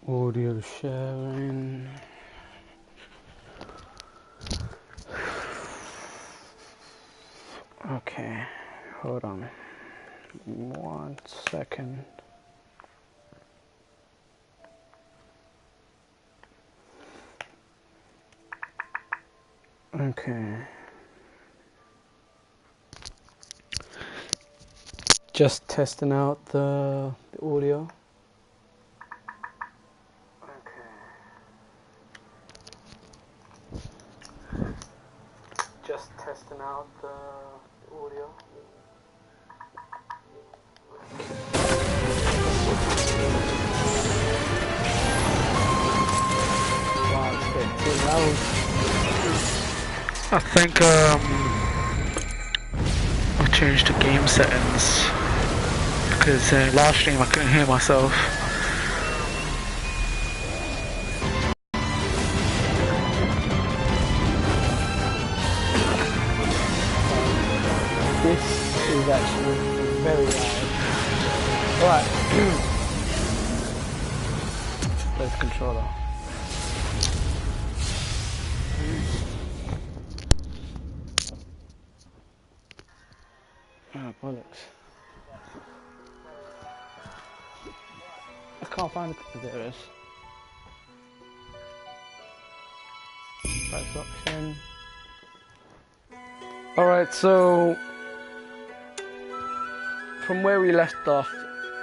Audio sharing. Okay, hold on 1 second. Okay. Just testing out the audio. Okay. Just testing out the audio. Wow, it's a bit too loud. I think I changed the game settings because last stream I couldn't hear myself. This is actually very loud. Alright. Play the controller. Ah, bollocks. I can't find the... There it is. Price option. Alright, so... from where we left off,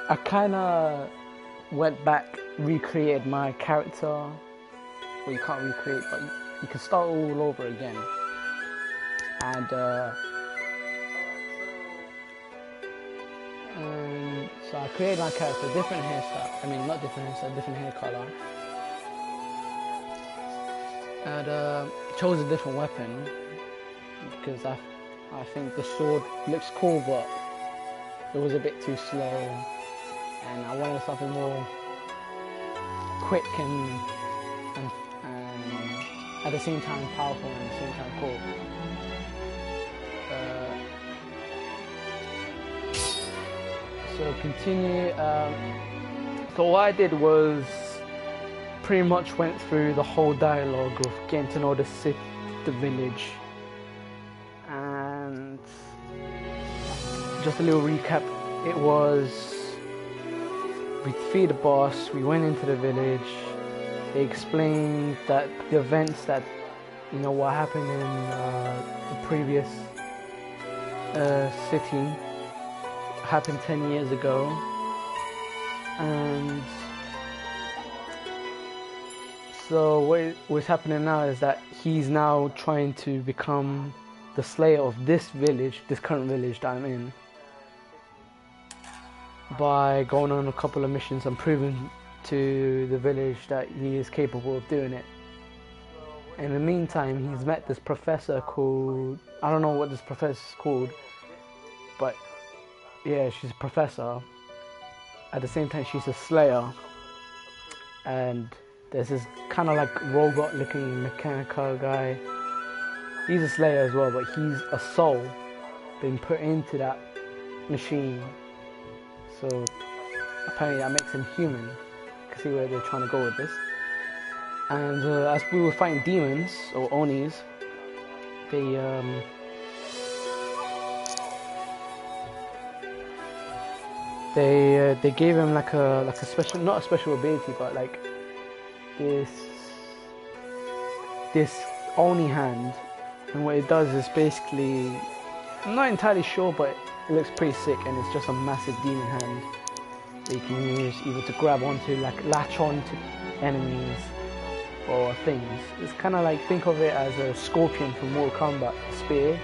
I kinda went back, recreated my character. Well, you can't recreate, but you can start all over again. And so I created my character, different hairstyle. I mean, not different hairstyle, different hair color. And chose a different weapon because I think the sword looks cool, but it was a bit too slow, and I wanted something more quick and at the same time powerful and at the same time cool. So continue. So what I did was pretty much went through the whole dialogue of getting to know the village, and just a little recap. It was, we defeated the boss, we went into the village, they explained that the events that, you know, what happened in the previous city happened 10 years ago, and so what's happening now is that he's now trying to become the slayer of this village, this current village that I'm in, by going on a couple of missions and proving to the village that he is capable of doing it. In the meantime, he's met this professor called, I don't know what this professor's called, but yeah, she's a professor. At the same time, she's a slayer, and there's this kind of like robot looking mechanical guy. He's a slayer as well, but he's a soul being put into that machine. So apparently that makes him human. You can see where they're trying to go with this. And as we were fighting demons or onis, they gave him like a special, not a special ability, but like this oni hand. And what it does is basically, I'm not entirely sure, but it looks pretty sick, and it's just a massive demon hand that you can use either to grab onto, like latch on to enemies or things. It's kind of like, think of it as a scorpion from Mortal Kombat, spear.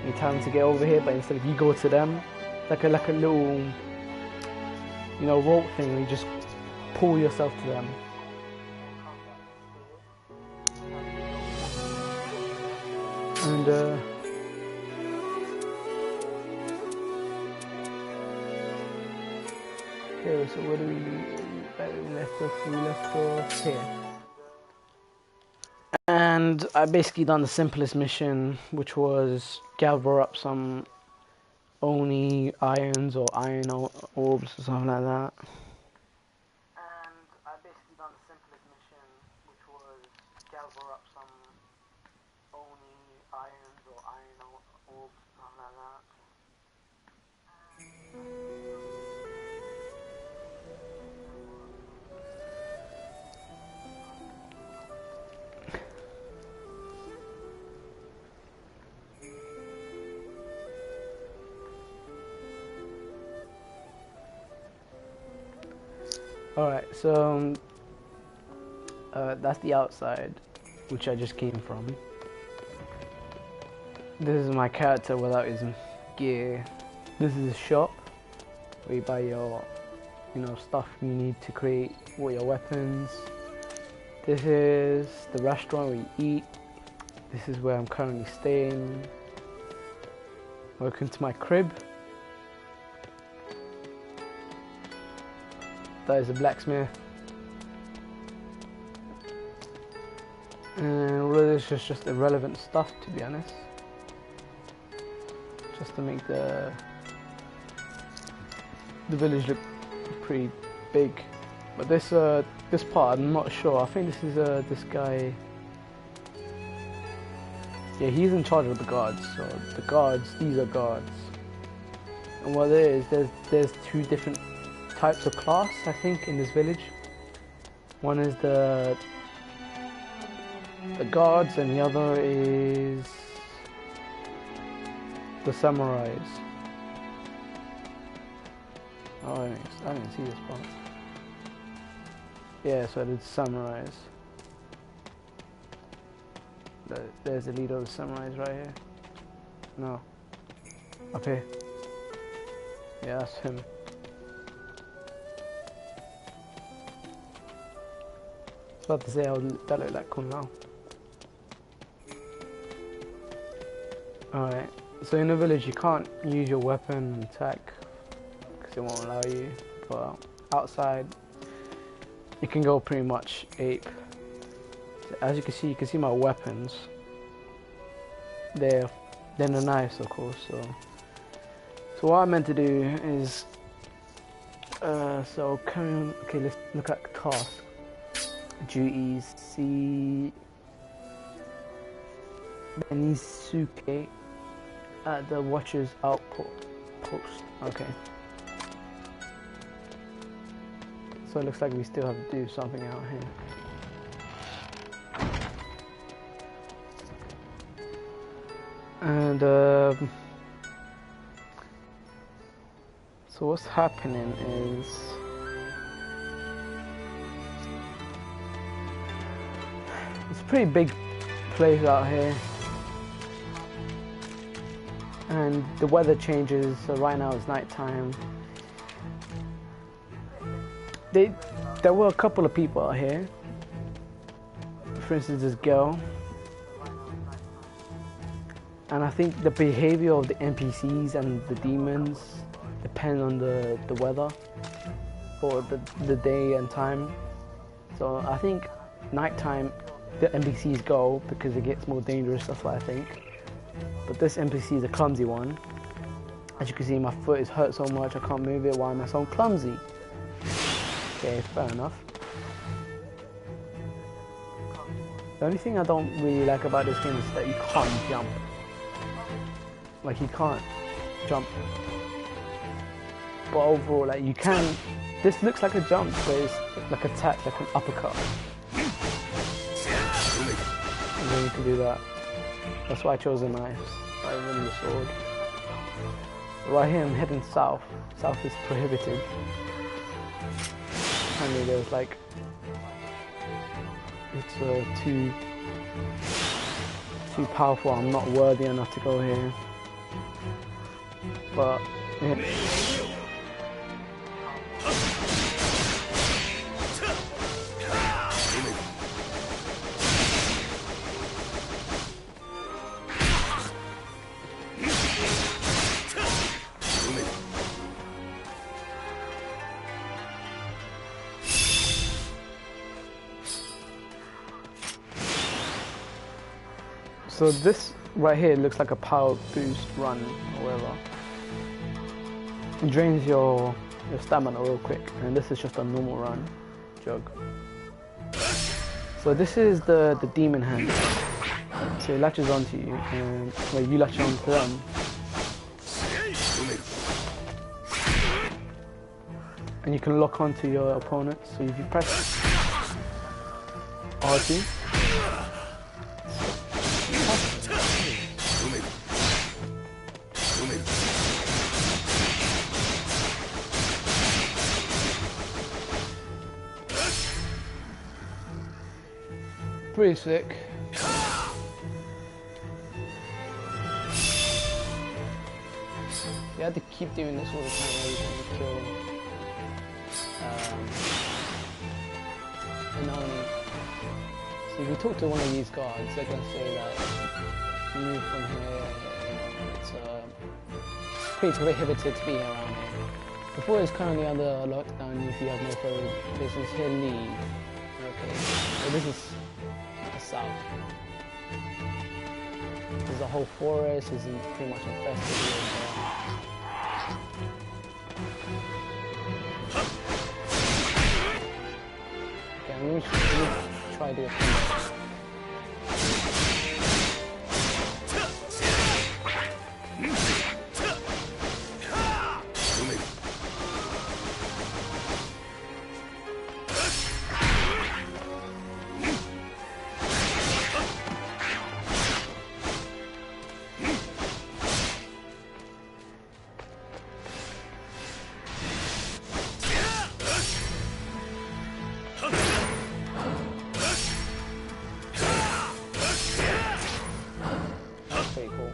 You tell them to get over here, but instead of you go to them, like a little, you know, rope thing where you just pull yourself to them. And okay, so what do we left off here. And I basically done the simplest mission, which was gather up some Oni irons or iron orbs or something like that. And I basically done Alright, so that's the outside, which I just came from. This is my character without his gear. This is his shop, where you buy your, stuff you need to create all your weapons. This is the restaurant where you eat. This is where I'm currently staying. Welcome to my crib. That is a blacksmith. And all of this is just irrelevant stuff, to be honest. Just to make the village look pretty big. But this part, I'm not sure. I think this is this guy. Yeah, he's in charge of the guards. So the guards, these are guards. And what there is, there's two different types of class, I think, in this village. One is the guards, and the other is the samurais. Oh, I didn't see this part. Yeah, so it's samurais. There's the leader of the samurais right here. No. Up here. Yeah, that's him. I was about to say, that look like cool now. Alright, so in the village you can't use your weapon and attack because it won't allow you, but outside you can go pretty much ape. So as you can see my weapons. They're the knives, of course. So what I meant to do is so carry on. Okay, let's look at tasks. Duties. See Benisuke at the Watcher's outpost. Okay. So it looks like we still have to do something out here. And so what's happening is it's a pretty big place out here, and the weather changes. So right now it's nighttime. There were a couple of people out here. For instance, this girl. And I think the behavior of the NPCs and the demons depend on the weather or the day and time. So I think nighttime the NPCs go because it gets more dangerous, that's what I think. But this NPC is a clumsy one. As you can see, my foot is hurt so much I can't move it. Why am I so clumsy? Okay, fair enough. The only thing I don't really like about this game is that you can't jump. Like, you can't jump. But overall, like, you can. This looks like a jump, but it's like attack, like an uppercut. And then you can do that. That's why I chose a knife rather than the sword. Right here, I'm heading south. South is prohibited. Apparently, there's like it's too powerful. I'm not worthy enough to go here. But yeah. So this right here looks like a power boost run or whatever. It drains your stamina real quick, and this is just a normal run jug. So this is the demon hand. So it latches onto you, and well, you latch onto them. And you can lock onto your opponent. So if you press R2, pretty sick. You have to keep doing this all the time every time you kill an enemy. So if you talk to one of these guards, they're going to say that move from here, it's pretty prohibited to be around here. Before it's currently under lockdown if you have no further business here, leave. Okay, so this is the south. There's a whole forest, is pretty much infested here. Okay, let me try to do it. Pretty cool.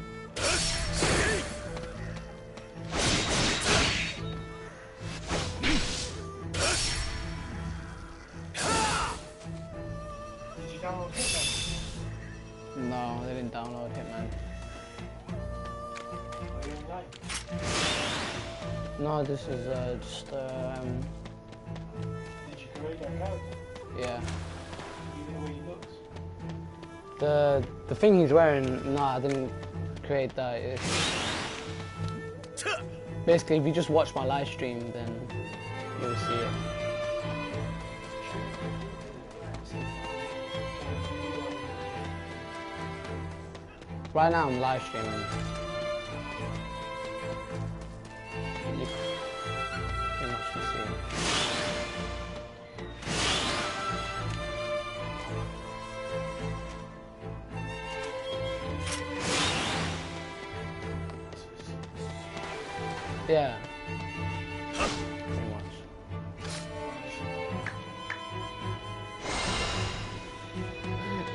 Did you download Hitman? No, they didn't download Hitman. Are you online? No, this is just Did you create that character? yeah. Even the way he looks? The thing he's wearing, no, I didn't create that. It's basically, if you just watch my live stream, then you'll see it. Right now I'm live streaming. You pretty much can see it. Yeah. Pretty much.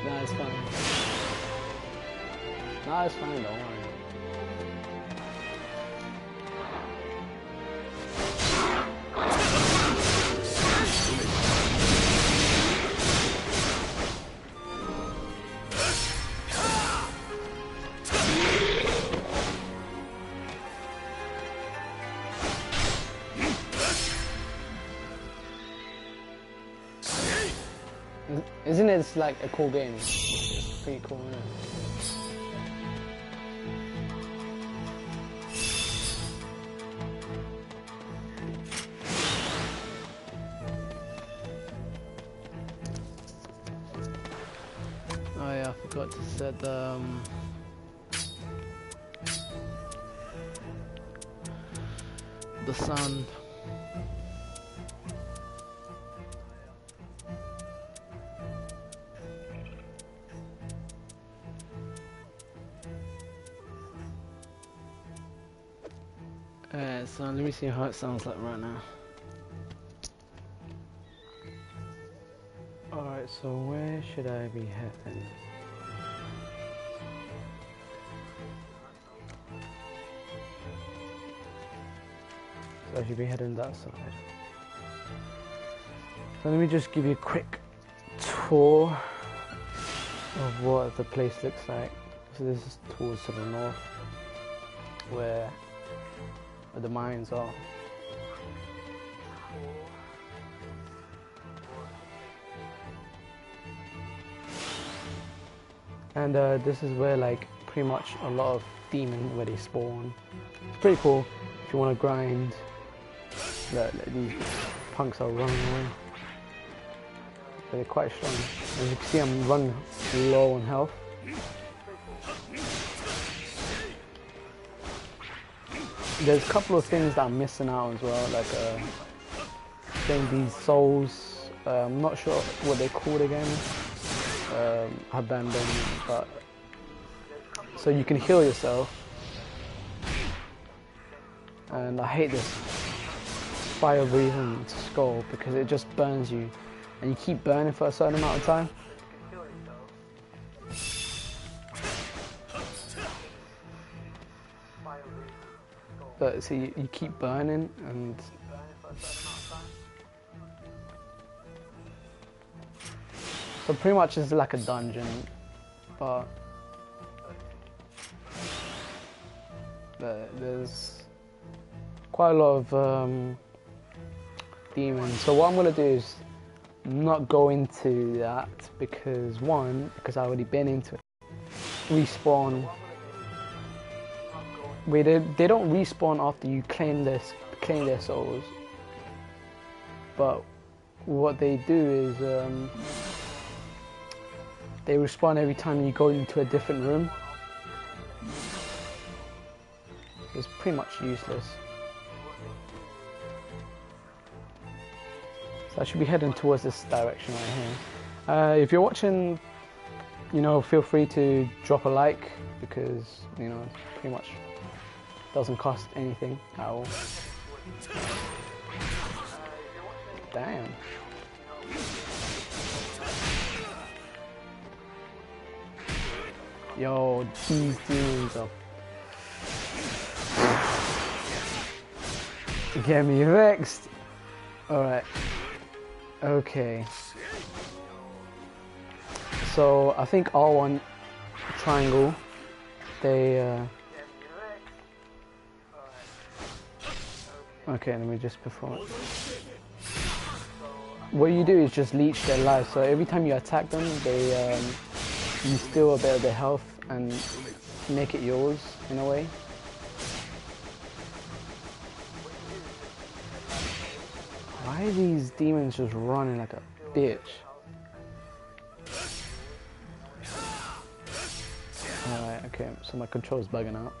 No, it's fine. No, it's fine, don't worry. Isn't it like a cool game? It's pretty cool, isn't it? Oh yeah, I forgot to set the sound. Alright, so let me see how it sounds like right now. Alright, so where should I be heading? So I should be heading that side. So let me just give you a quick tour of what the place looks like. So this is towards to the north, where the mines are. And this is where like pretty much a lot of demons where they spawn. It's pretty cool if you want to grind. Look, these punks are running away. They're quite strong. As you can see, I'm running low on health. There's a couple of things that I'm missing out as well, like getting these souls. I'm not sure what they're called again. I banned them, but so you can heal yourself. And I hate this fire breathing skull because it just burns you, and you keep burning for a certain amount of time. But see, you keep burning, and so pretty much it's like a dungeon, but there's quite a lot of demons. So what I'm gonna do is not go into that because I already been into it. Respawn. Wait, they don't respawn after you claim their souls, but what they do is they respawn every time you go into a different room. It's pretty much useless. So I should be heading towards this direction right here. If you're watching, feel free to drop a like because it's pretty much doesn't cost anything at all. Damn. Yo, these demons are get me vexed. Alright. Okay. So I think R1 triangle, they okay, let me just perform. What you do is just leech their life. So every time you attack them, they you steal a bit of their health and make it yours in a way. Why are these demons just running like a bitch? Alright, okay, so my control's bugging out.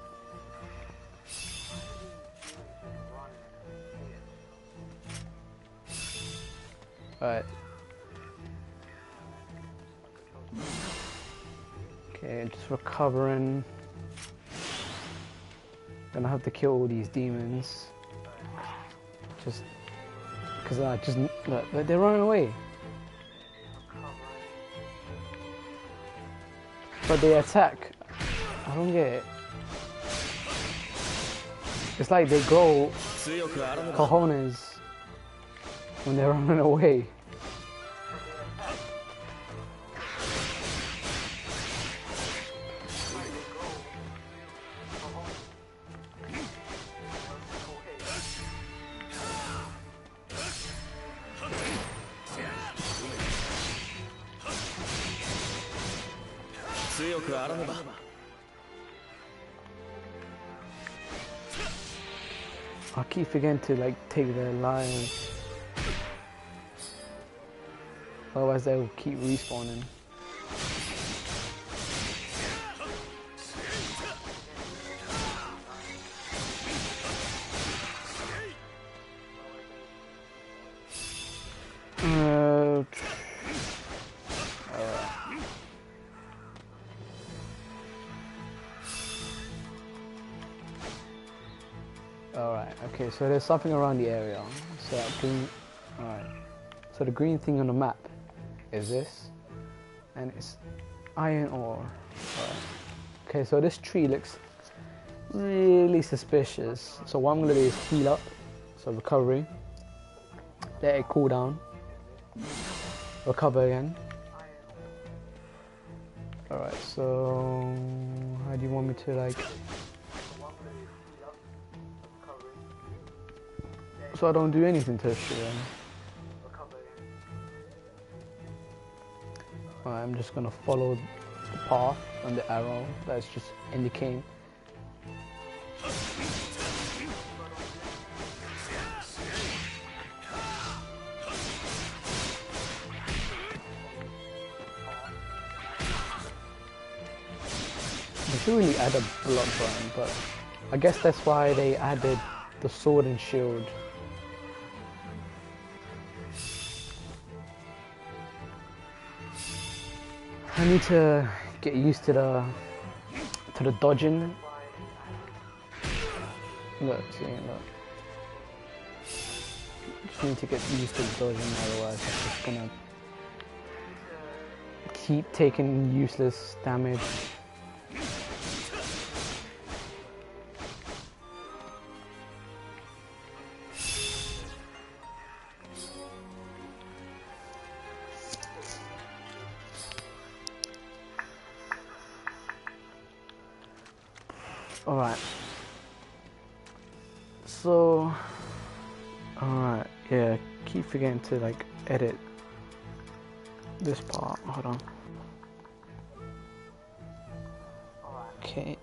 Alright. Okay, just recovering. Gonna have to kill all these demons. Just because look, they're running away. But they attack. I don't get it. It's like they go cojones when they're running away. I keep forgetting to take their lives. Otherwise they'll keep respawning. Alright, okay, so there's something around the area. So green, alright. So the green thing on the map is this, and it's iron ore. Alright. Okay, so this tree looks really suspicious. So what I'm gonna do is heal up, so recovery, let it cool down, recover again. Alright, so how do you want me to so I don't do anything to this shit then? Alright, I'm just gonna follow the path and the arrow that's just indicating. should really add a block button, but I guess that's why they added the sword and shield. I need to get used to the dodging. Look, see, look. Just need to get used to the dodging, otherwise I'm just gonna keep taking useless damage. Alright. So, alright, yeah, keep forgetting to like edit this part. Hold on. Okay.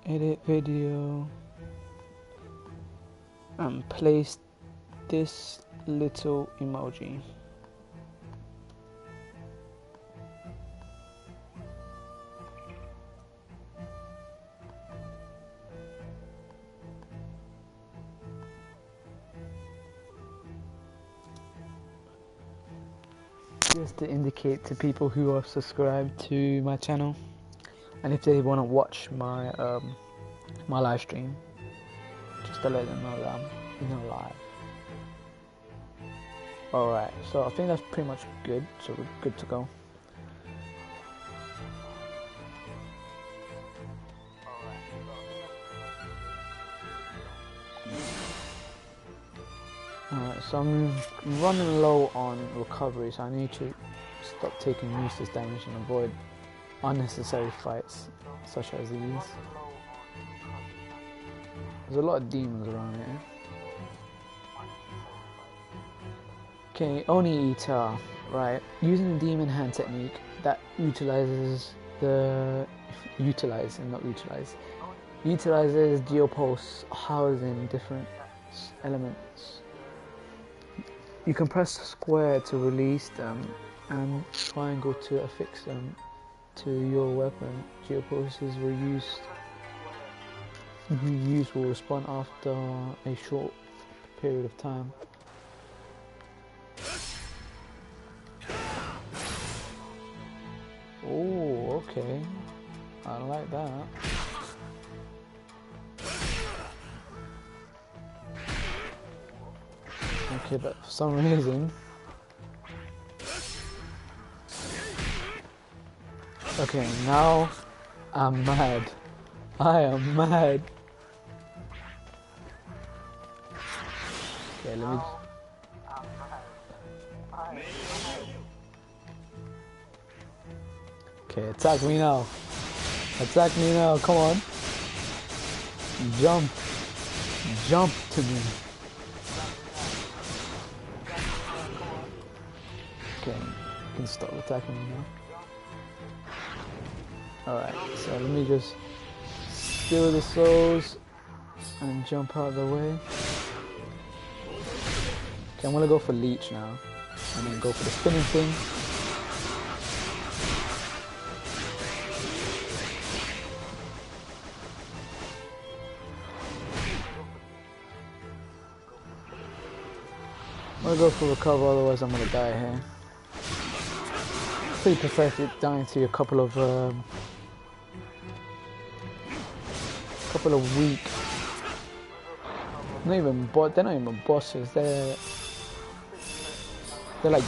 Edit video. And place this little emoji. Just to indicate to people who are subscribed to my channel, and if they want to watch my my live stream, just to let them know that I'm live. Alright, so I think that's pretty much good, so we're good to go. Alright, so I'm running low on recovery, so I need to stop taking useless damage and avoid unnecessary fights such as these. There's a lot of demons around here. Okay, Oni Eater, right? Using the demon hand technique that utilizes geopulse housing different elements. You can press square to release them and triangle to affix them to your weapon. Geopulses reused will respond after a short period of time. Oh, okay. I like that. Okay, but for some reason... Okay, now I'm mad. I am mad. Okay, let me... Okay, attack me now. Attack me now, come on. Jump. Jump to me. Okay, you can stop attacking me now. Alright, so let me just steal the souls and jump out of the way. Okay, I'm gonna go for leech now. And then go for the spinning thing. I'm gonna go for recover, otherwise I'm gonna die here. Pretty pathetic dying to a couple of weak. They're not even bosses. They're like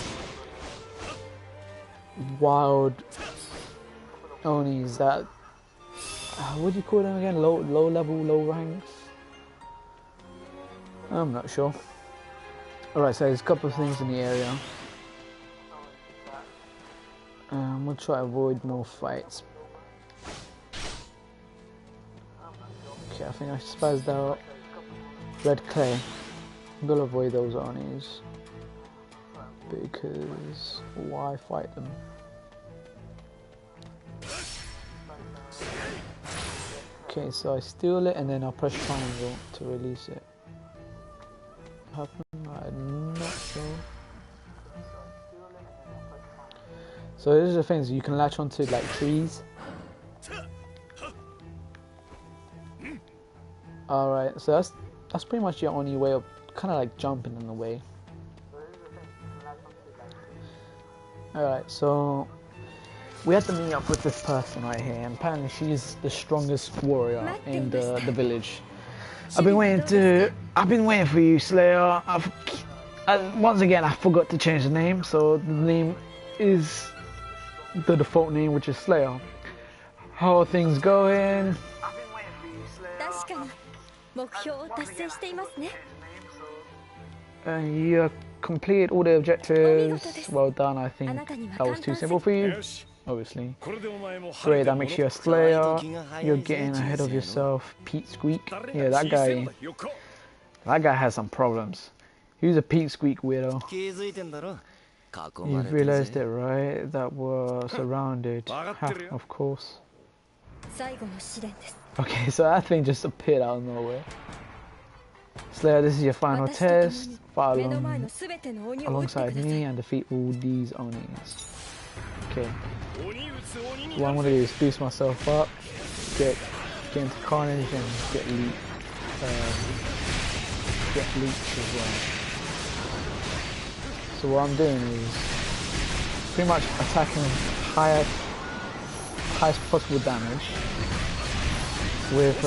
wild Onis that what do you call them again? Low level, low ranks. I'm not sure. Alright, so there's a couple of things in the area. We'll try to avoid more fights. Okay, I think I spazzed out. Red clay. I'm gonna avoid those Onis. Because why fight them? Okay, so I steal it and then I'll press triangle to release it. What happened? I'm not sure. So this is the thing, so you can latch onto like trees Alright, so that's pretty much your only way of kind of like jumping in a way. Alright, so we had to meet up with this person right here, and apparently she's the strongest warrior in the village. I've been waiting for you, Slayer. Once again, I forgot to change the name, so the name is the default name, which is Slayer. How are things going? I've been waiting for you, Slayer. You completed all the objectives. Well done. I think that was too simple for you. Obviously. Great, that makes you a Slayer. You're getting ahead of yourself. Pete Squeak. Yeah, that guy has some problems. He's a Pete Squeak weirdo. You've realized it, right? That we're surrounded. Of course. Okay, so that thing just appeared out of nowhere. Slayer, this is your final test. Fight alongside me and defeat all these Onis. Okay. What I'm gonna do is boost myself up, get into Carnage and get Leech as well. So what I'm doing is pretty much attacking highest possible damage with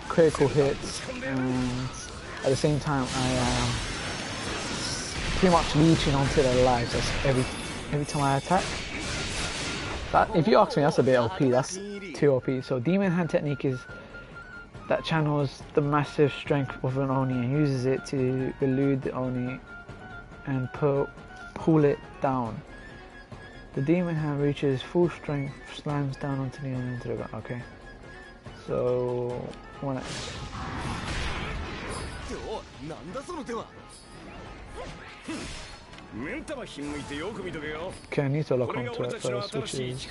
critical hits, and at the same time I am pretty much leeching onto their lives every time I attack. That, if you ask me, that's a bit OP, that's too OP. So Demon Hand technique is that channels the massive strength of an Oni and uses it to elude the Oni and pull it down. The Demon Hand reaches full strength, slams down onto the Oni into the ground. Okay. So when okay, I need to lock onto it first, which is...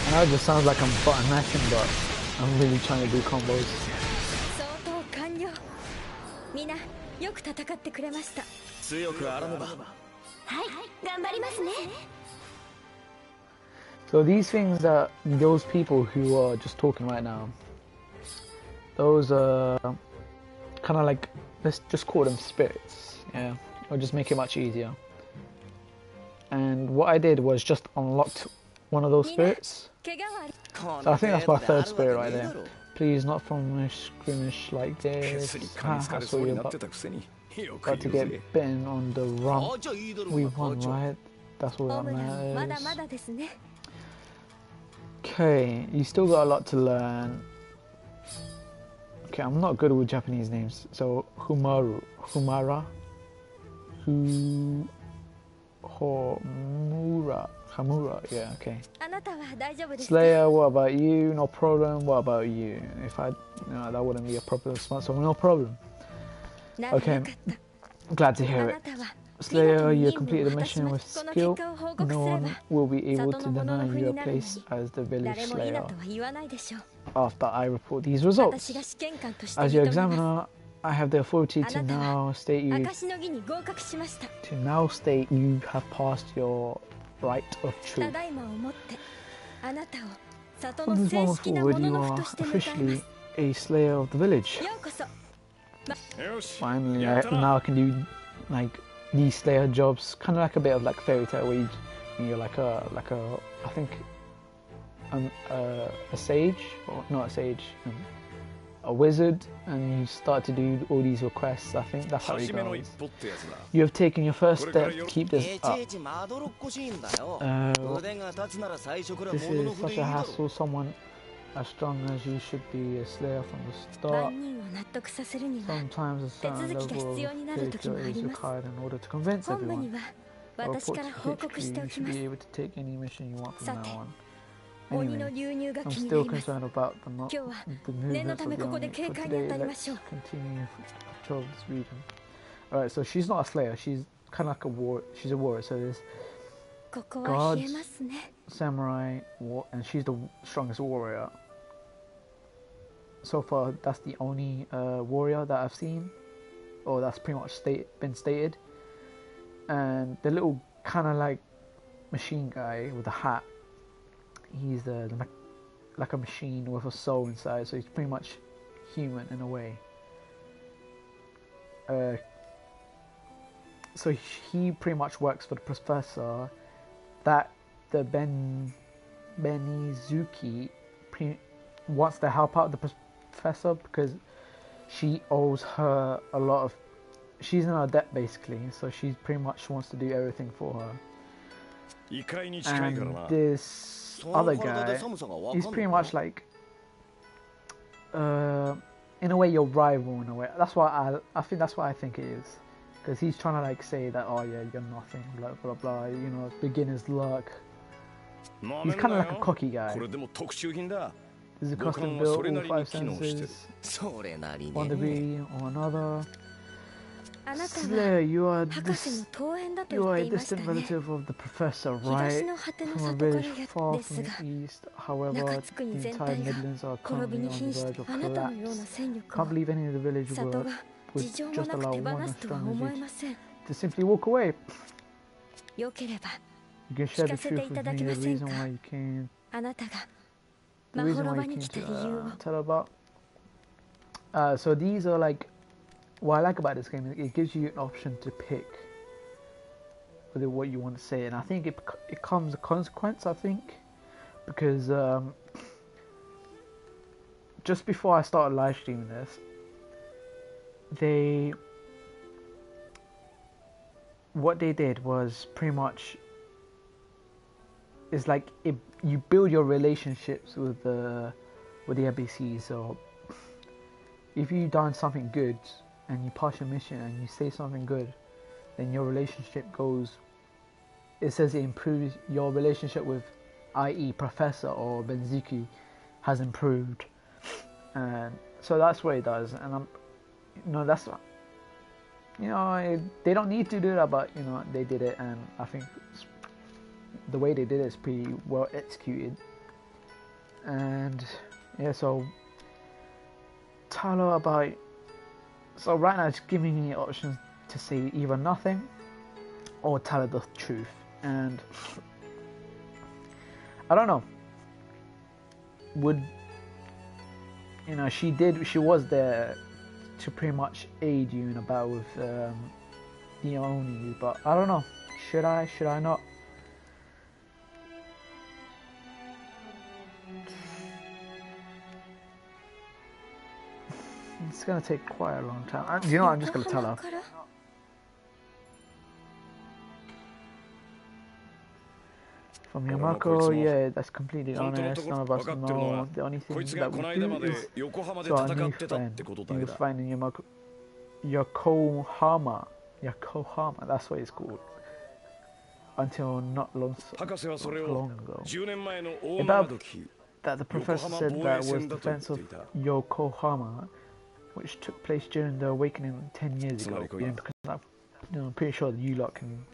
I know it just sounds like I'm button mashing, but I'm really trying to do combos. So these things that those people who are just talking right now, those are kind of like, let's just call them spirits, yeah, or just make it much easier. And what I did was just unlocked one of those spirits. So I think that's my third spirit right there. Please, not from a skirmish like this. I saw you about to get bitten on the rump. We won, right? That's all that matters. Okay, you still got a lot to learn. Okay, I'm not good with Japanese names. So Hamura, yeah, okay. Slayer, what about you? No problem. What about you? No, that wouldn't be a proper response, so no problem. Okay, glad to hear it. Slayer, you completed the mission with skill. No one will be able to deny you a place as the village Slayer after I report these results. As your examiner, I have the authority to now state you have passed your rite of truth. From this moment forward, you are officially a Slayer of the village. Finally, now I can do like these Slayer jobs, kind of like a bit of like Fairy Tail, where you're like a I think a sage, or not a sage, a wizard, and you start to do all these requests. I think that's how it goes. You have taken your first step to keep this up. This is such a hassle. Someone as strong as you should be a Slayer from the start. Sometimes a certain level of failure is required in order to convince everyone. I'll report to HQ. You should be able to take any mission you want from now on. Anyway, I'm still concerned about the movements of the army. For today, let's continue patrol of this region. Alright, so she's not a Slayer. She's kind of like a warrior. She's a warrior. So there's guards, samurai, and she's the strongest warrior. so far that's the only warrior that I've seen, or that's pretty much been stated. And the little kind of like machine guy with a hat, he's like a machine with a soul inside, so he's pretty much human in a way. So he pretty much works for the professor that the Benizuki wants to help out the professor because she owes her a lot of. She's in her debt basically, so she pretty much wants to do everything for her. And this other guy, he's pretty much like, in a way, your rival. In a way, that's why I think that's what I think it is, because he's trying to like say that, oh yeah, you're nothing, blah blah blah, you know, beginner's luck. He's kind of like a cocky guy. There's a custom built, all 5 senses, 1 degree or another. Slayer, you are a distant relative of the professor, right? From a village far from the east. However, the entire Midlands are currently on the verge of collapse. Can't believe any of the village would just allow one as strong as you to simply walk away. You can share the truth with me, the reason why you came. The reason why you came to tell about. So these are like, what I like about this game is it gives you an option to pick whether what you want to say, and I think it comes a consequence. I think because just before I started live streaming this, what they did was pretty much is like you build your relationships with the NPCs. So if you done something good and you pass your mission and you say something good, then your relationship goes. It says it improves your relationship with, i.e., Professor or Benzuki, has improved, and so that's what it does. And that's what, they don't need to do that, but they did it, and I think the way they did it is pretty well executed. And yeah, so tell her about. So right now it's giving me options to say either nothing or tell her the truth, and I don't know. She was there to pretty much aid you in a battle with the Oni, but I don't know. Should I not? It's gonna take quite a long time. I'm just gonna tell her. From Yamako, yeah, that's completely honest. None of us know. The only thing that we do is to our new friend. You will find in Yokohama, that's what it's called. Until not long ago. About that, the professor said that was the defense of Yokohama, which took place during the awakening 10 years ago. Because I'm pretty sure you lot can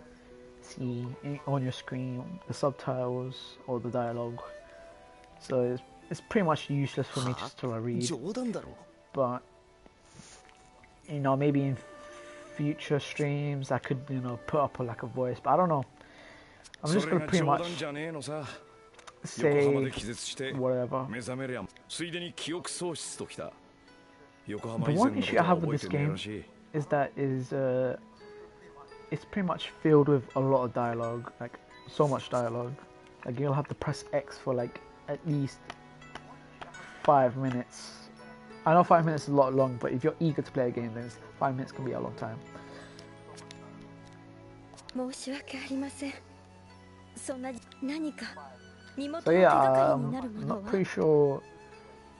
see on your screen the subtitles or the dialogue, so it's pretty much useless for me just to read. But maybe in future streams I could put up a voice, but I don't know. I'm just gonna pretty much say whatever. The one issue I have with this game is that it's pretty much filled with a lot of dialogue, like so much dialogue. Like you'll have to press X for like at least 5 minutes. I know 5 minutes is a lot long, but if you're eager to play a game, then 5 minutes can be a long time. So yeah, I'm not pretty sure.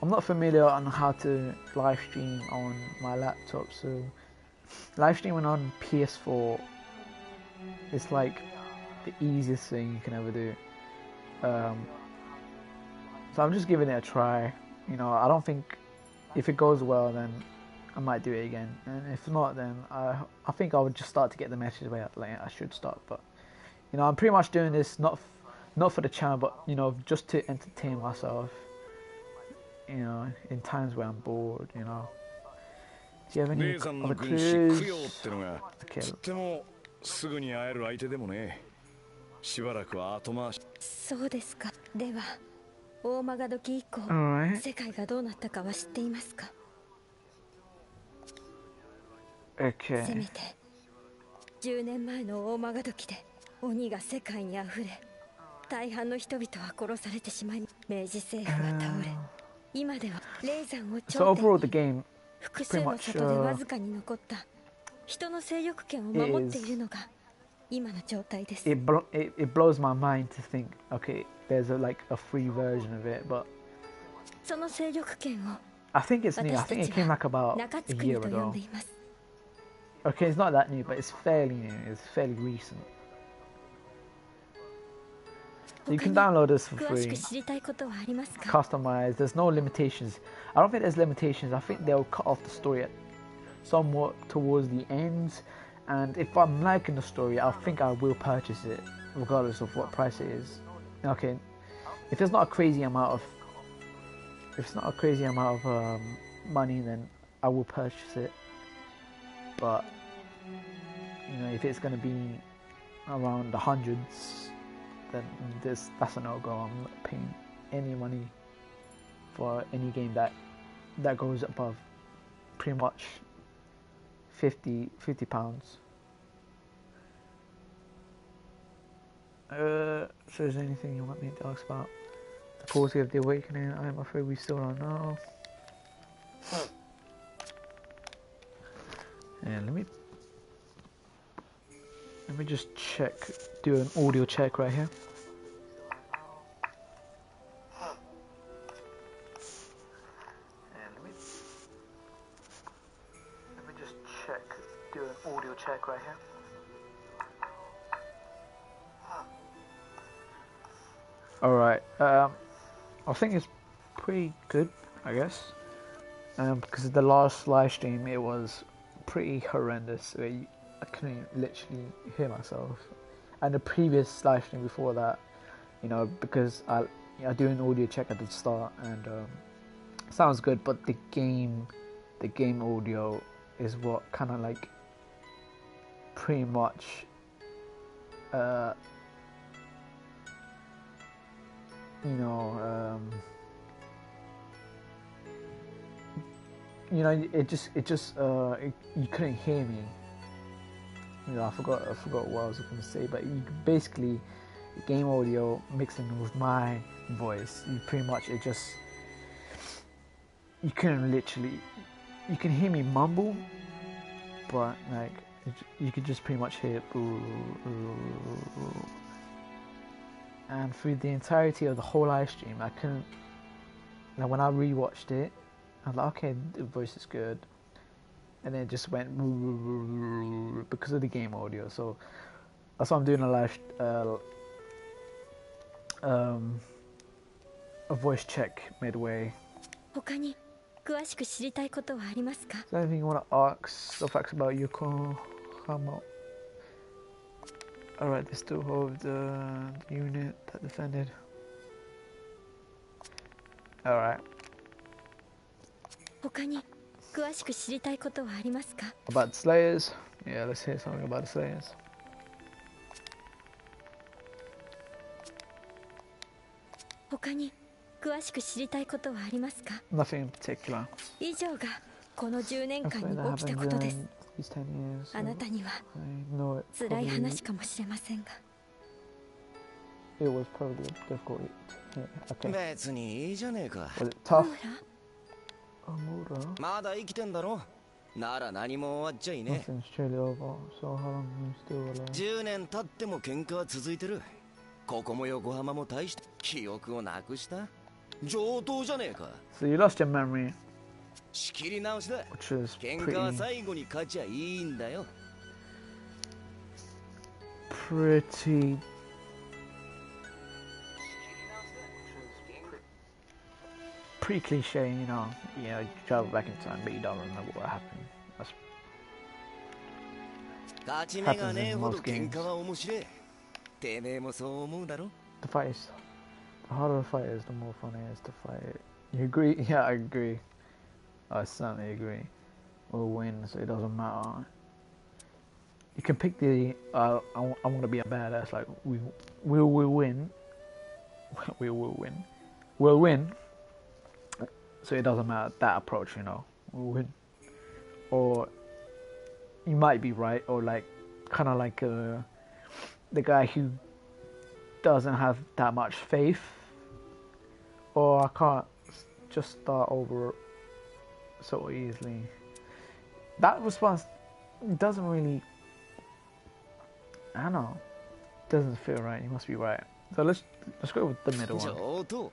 I'm not familiar on how to live stream on my laptop, so live streaming on PS4 is like the easiest thing you can ever do. So I'm just giving it a try. I don't think if it goes well, then I might do it again, and if not, then I think I would just start to get the message where I should start. But I'm pretty much doing this not for the channel, but just to entertain myself. you know, in times where I'm bored, you know. Do you have any レイさんの other 軍師供養っ clues? てのが Okay. つってもすぐに会える相手でもね。しばらくは後回し。そうですか。では大曲時以降 Alright. 世界がどうなったかは知っていますか。せ Okay. めて10年前の大曲時で鬼が世界にあふれ大半の人々は殺されてしまい明治政府は倒れ今では霊山を So 頂 overall, the 点に game 複数の里でわずかに残った人の勢力圏を守っているのが今の状態です。 it blows my mind to think, okay, there's like a free version of it, but その勢力圏を I think it's new. I 私 think た it ち came は like about 中 a 津国 year と呼ん ago. でいます。 Okay, it's not that new, but it's fairly new. It's fairly recent. So you can download this for 詳し free, く知りたいことはありますか。 customize. There's no limitations. I don't think there's limitations. I think they'll cut off the story at somewhat towards the end. And if I'm liking the story, I think I will purchase it, regardless of what price it is. Okay, if it's not a crazy amount of, money, then I will purchase it. But you know, if it's going to be around the hundreds, then that's a no-go. I'm not paying any money for any game that goes above pretty much 50 pounds. So is there anything you want me to ask about the cause of the awakening? I'm afraid we still don't know. Yeah, let me just check, do an audio check right here. Let me just check, do an audio check right here. Alright, I think it's pretty good, I guess. Because the last live stream, it was pretty horrendous. I couldn't literally hear myself. And the previous live stream before that, you know, because I do an audio check at the start, and sounds good, but the game audio is what kind of like pretty much you couldn't hear me. You know, I forgot what I was going to say, but you basically, the game audio mixing with my voice, you couldn't literally, you can hear me mumble, but like you could just pretty much hear and through the entirety of the whole live stream, I couldn't. Now, when I rewatched it, I was like, okay, the voice is good, and then it just went because of the game audio. So that's why I'm doing a live, a voice check midway. 他に詳しく知りたいことはありますか。 Is there anything you want to ask? The facts about Yokohama. Alright, they still hold the unit that defended. Alright. 他に詳しく知りたいことはありますか。 About the Slayers? Yeah, let's hear something about the Slayers. 他に詳しく知りたいことはありますか。 Nothing in particular. 以上がこの10年間 Nothing に that 起きた happened ことで during す。 these 10 years. あなたには I know it 辛い probably, 話かもしれませんが。 it was probably difficult. Yeah, okay. 別にいいじゃねえか。 Was it ほ tough? ら、 Amura? まだ生きてんだろ。なら何も終わっちゃいね Nothing's truly over. So how long are you still alive? 10年経っても喧嘩は続いてる。ここも横浜も大して記憶をなくした上等じゃねえか。 So you lost your memory, 仕切り直しだ。 which is 喧嘩は pretty 最後に勝ちゃいいんだよ。 pretty cliche, you know, you travel back in time, but you don't remember what happened. That's 勝ち目がねえほど喧嘩は面白い。てめえもそう思うだろ。 the fight is, the harder the fight is, the more fun it is to fight it. You agree? Yeah, I agree. I certainly agree. We'll win, so it doesn't matter. You can pick the. I want to be a badass. Like we will win. We will win. We'll win. So it doesn't matter that approach, you know. We'll win. Or you might be right, or like kind of like the guy who doesn't have that much faith, or I can't just start over so easily. That response doesn't really, I don't know, doesn't feel right. You must be right. So let's go with the middle one. 上等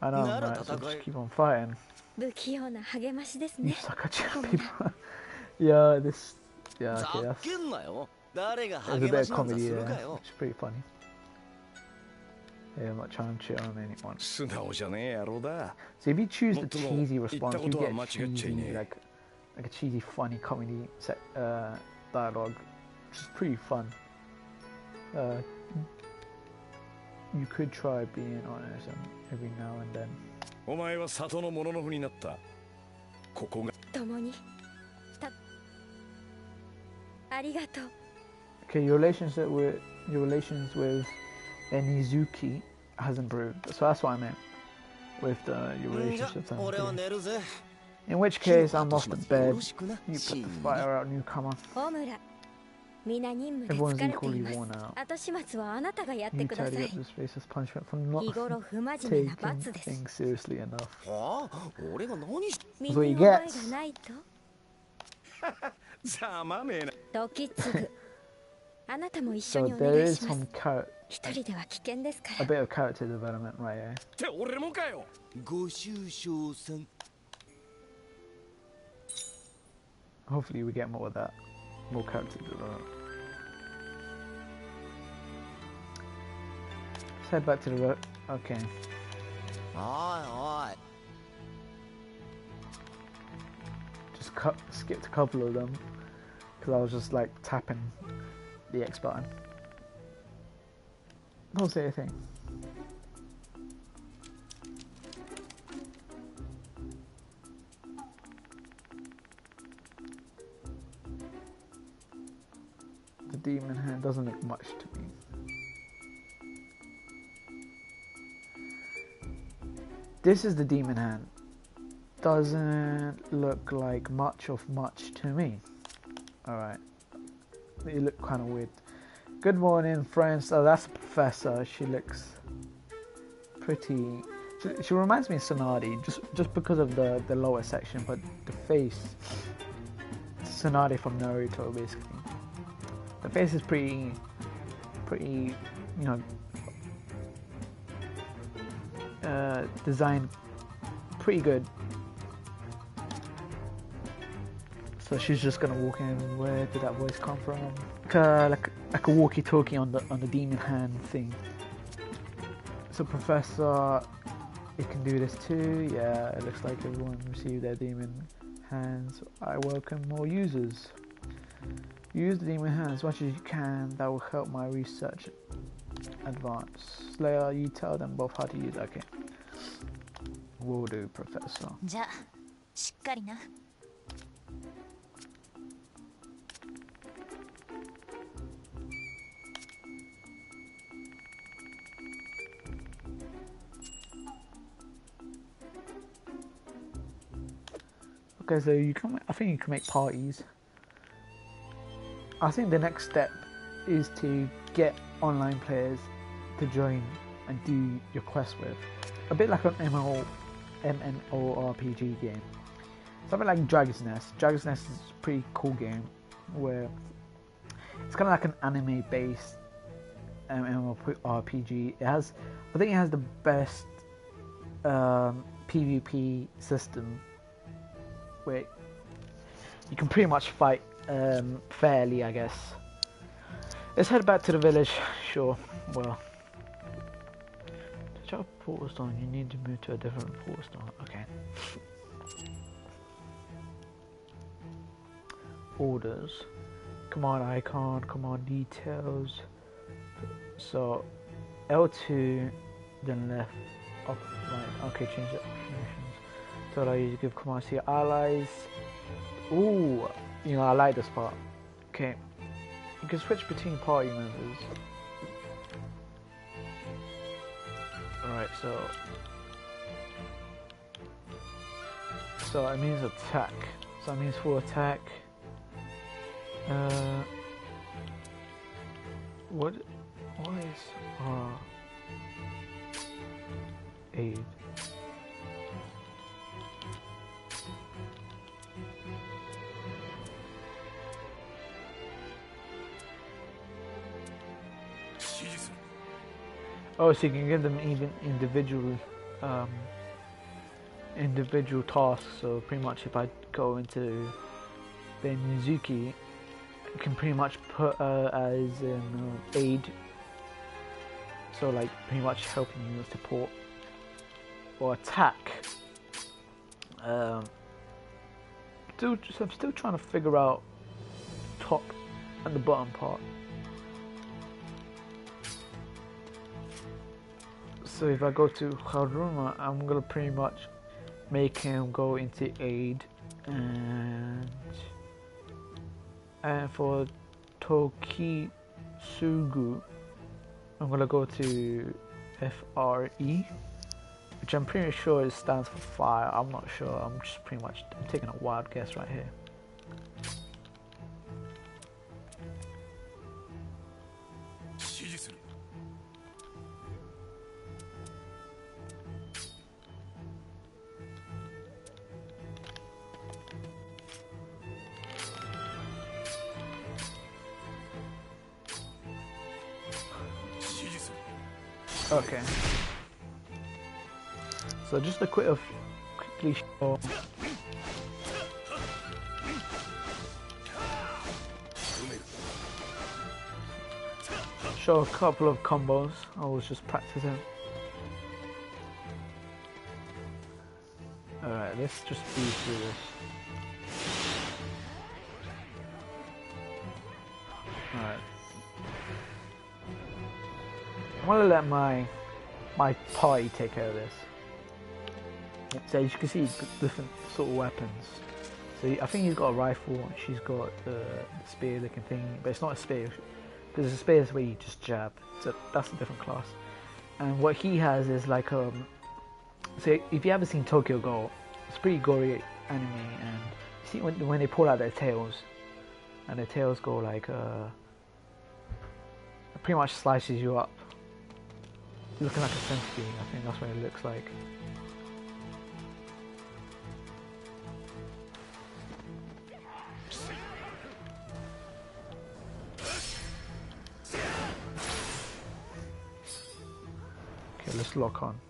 I know I'm right, so just keep on fighting. 不器用な励ましです You ね suck at chatting people. Yeah, this. Yeah, ざ okay, っけんなよ誰が there's a 励 bit ま of しなんざ comedy する there. かよ It's pretty funny. Yeah, I'm not trying to cheat on anyone. 素直じゃねえ野郎だ So if you choose the もっとも cheesy response, you 言ったことは get 間違っちゃい cheesy, ねえ like a cheesy, funny comedy dialogue, which is pretty fun. You could try being honest every now and then. お前は里の者のふになったここが共にたありがとう Okay, your relations with Enizuki has improved. So that's what I meant with your じゃ relationships. 俺は寝るぜ In which case, I'm off to よ bed. ろしくな You put シー the ン fire out, newcomer. 大村皆任務で Everyone's 疲れてい equally ます worn out. 後始末はあなたがやって You くださ tidy い up this face as punishment for not 日頃不真面目な taking 罰です things seriously enough. はあ俺が何し身 what に he 覚え gets. がないとざまめえな時継ぐあなたも一緒 So にお there 願い is します some 一人では危険ですか a ら bit of character development right here. って俺もかよご愁傷さん Hopefully we get more of that. More character development. Let's head back to the road. Okay. おいおい Just skipped a couple of them. Because I was just like tapping the X button. Don't say a thing. The demon hand doesn't look much to me. This is the demon hand. Doesn't look like much of much to me. Alright. You look kind of weird. Good morning, friends. Oh, that's a professor. She looks pretty... She reminds me of Sonadi, just because of the lower section, but the face... Sonadi from Naruto, basically. The face is pretty, you know, designed pretty good. So she's just gonna walk in. Where did that voice come from? Like a walkie-talkie on the demon hand thing. So Professor, you can do this too. Yeah, it looks like everyone received their demon hands. I welcome more users. Use the demon hand as much as you can. That will help my research advance. Slayer, you tell them both how to use it. Okay. Will do, Professor. じゃあしっかりな Okay, so you can. I think you can make parties. I think the next step is to get online players to join and do your quest with. A bit like an MMORPG game. Something like Dragon's Nest. Dragon's Nest is a pretty cool game where it's kind of like an anime-based MMORPG. I think it has the best PvP system where you can pretty much fight fairly, I guess. Let's head back to the village. Sure. Well, to check a portal stone, you need to move to a different portal stone. Okay. Orders. Command icon. Command details. So L2, then left, up, right. Okay, change the options. So allow you to give commands to your allies. Ooh, you know, I like this part. Okay. You can switch between party members. Alright, so it means attack. So it means full attack. What is aid? Oh, so you can give them even individual tasks. So pretty much, if I go into Vndxes, I can pretty much put as an aid. So like pretty much helping you with support or attack. I'm still trying to figure out top and the bottom part. So if I go to Haruma, I'm gonna pretty much make him go into aid, and for Toukiden, I'm gonna go to FRE, which I'm pretty sure it stands for fire. I'm not sure. I'm taking a wild guess right here. Okay. So just a quickly show a couple of combos. I was just practicing. Alright, let's just speed through this. Alright. I'm gonna let my party take care of this. So as you can see, he's got different sort of weapons. So I think he's got a rifle, she's got the spear looking thing, but it's not a spear, because a spear is where you just jab, so that's a different class. And what he has is like, so if you ever seen Tokyo Ghoul, it's a pretty gory anime, and you see when they pull out their tails, and their tails go like, it pretty much slices you up. Looking like a centipede, I think that's what it looks like. Okay, let's lock on.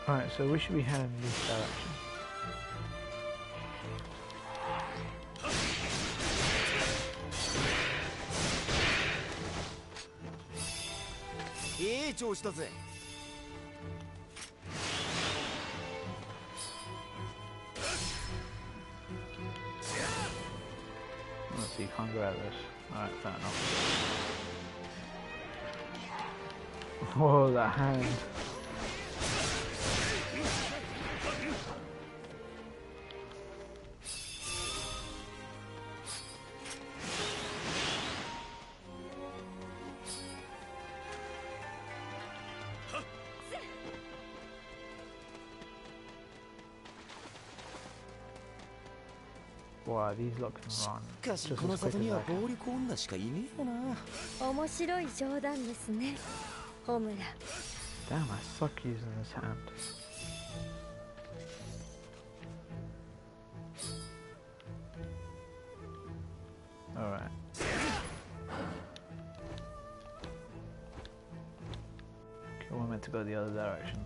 Alright, so we should be heading in this direction. Let's see, you can't grab this. Alright, fair enough. Whoa, that hand. Wow, these lot can run. しかしこの里には暴力女しかいねえよな。面白い冗談ですね、ホムラ。 Damn, I suck using this hand. Alright. Okay, we're meant to go the other direction.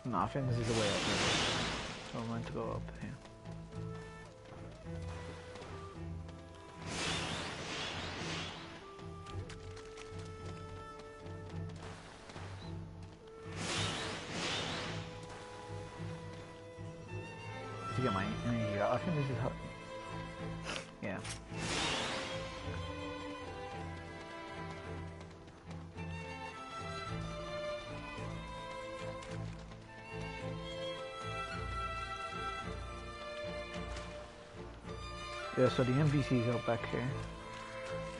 No, I think this is the way up there. So we're meant to go up here. To get my energy out. I think this is how. Yeah. Yeah, so the NPCs are back here.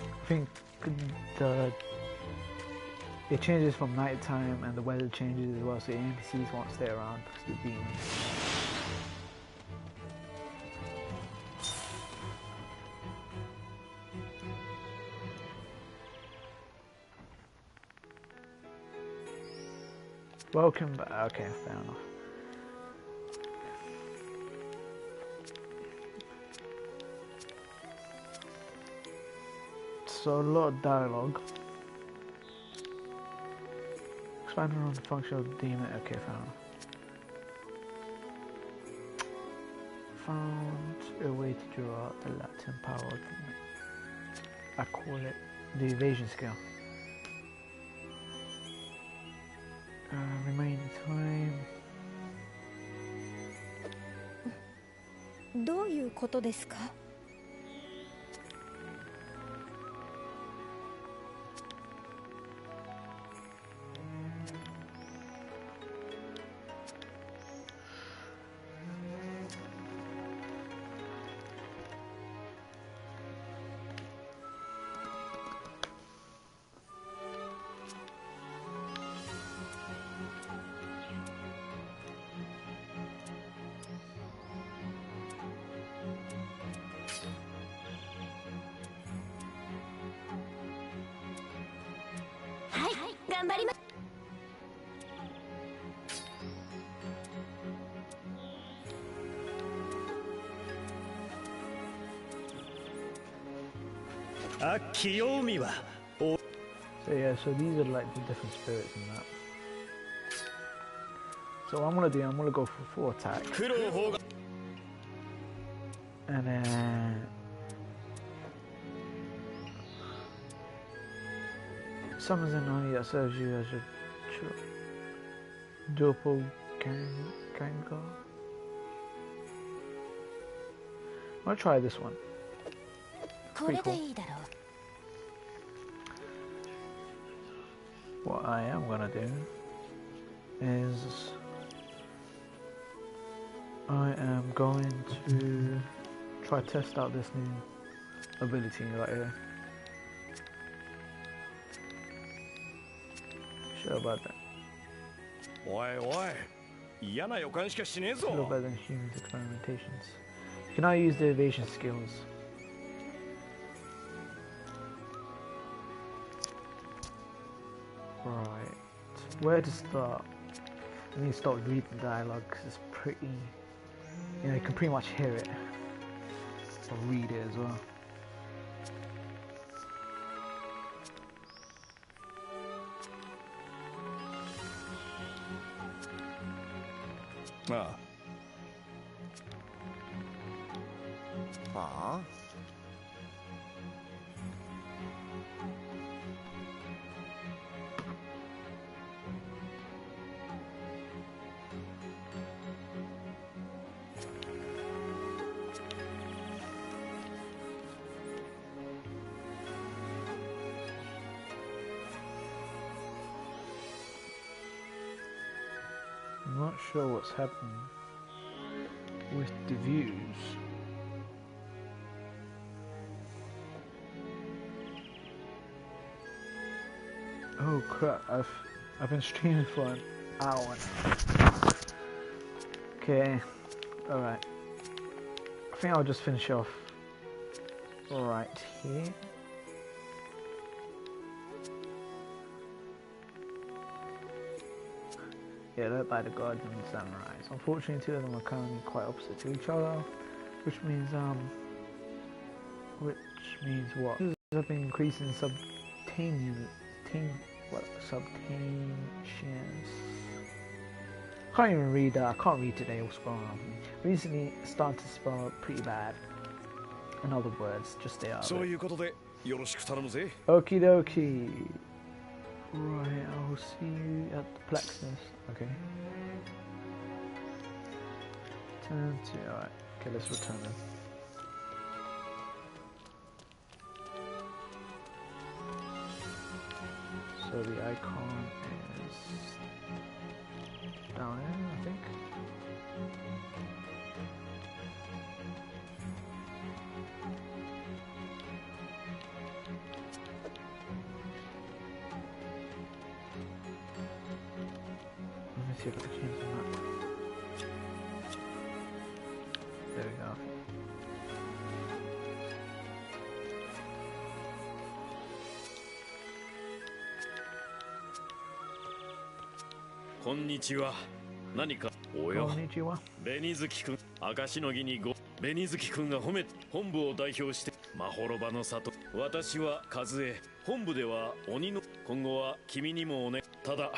I think it changes from night time and the weather changes as well, so the NPCs won't stay around because they're being. Welcome back. Okay, fair enough. So a lot of dialogue. Expanding on the function of the demon. Okay, fair enough. Found a way to draw out the Latin power. I call it the evasion skill. Remaining time. どういうことですか? So yeah, so these are like the different spirits and that. So what I'm gonna do, I'm gonna go for full attack. And then summons an enemy that serves you as a doppelganger. I'll try this one. Pretty cool. What I am gonna do is I am going to try to test out this new ability right here. Sure about that. Sure better than humans' experimentations. You can now use the evasion skills. Right, where to start? I need to start reading the dialogue because it's pretty, you know, you can pretty much hear it or read it as well. I'm not sure what's happening with the views. Oh crap, I've been streaming for an hour. Okay, alright. I think I'll just finish off right here. Yeah, led by the gods and the samurais. Unfortunately, two of them are currently quite opposite to each other. which means what? Have been increasing subcutaneous, subcutaneous. Can't even read that. I can't read today. What's going on? Recently started to spell pretty bad. In other words, just stay out of そう it. いうことでよろしく頼むぜ。 Okie dokie. Right, I'll see you at the plexus. Okay. Turn to. Alright. Okay, let's return them. So the icon is down there, I think. Let me see if I can change the map. There we go. こんにちは。何かおよ。 Konnichiwa. 紅月くん、赤しのぎにご。紅月くんが褒め、本部を代表して、まほろばの里。私は和江。本部では鬼の。今後は君にもおね。ただ、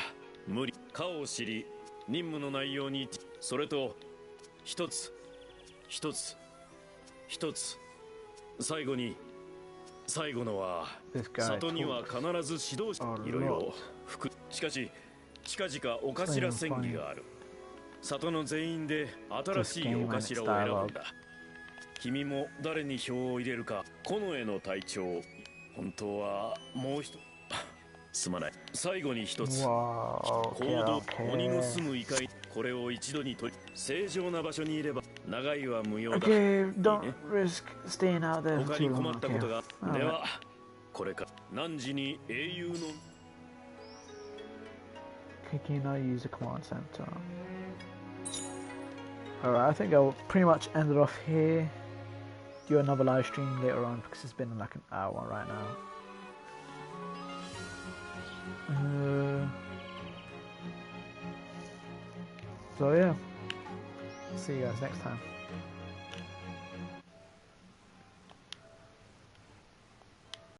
無理。顔を知り、任務の内容に、それと、一つ、最後のは、 This guy 里には必ず指導者、いろいろ。しかし、近々お頭戦議がある。里の全員で新しいお頭を選ぶんだ。君も誰に票を入れるか。近衛の隊長。本当はもう一つ。すまない。最後に一つ。 Wow, 行 okay, 動、 okay. 鬼の住む異界。これを一度に取り、正常な場所にいれば長いは無用だ。 Okay, don't risk staying out there 他 too に困 long. ったことが。 Okay. では、これか。何に英雄の。 Can you not use the command center? Alright, I think I'll pretty much end it off here. Do another live stream later on because it's been like an hour right now. So yeah, see you guys next time.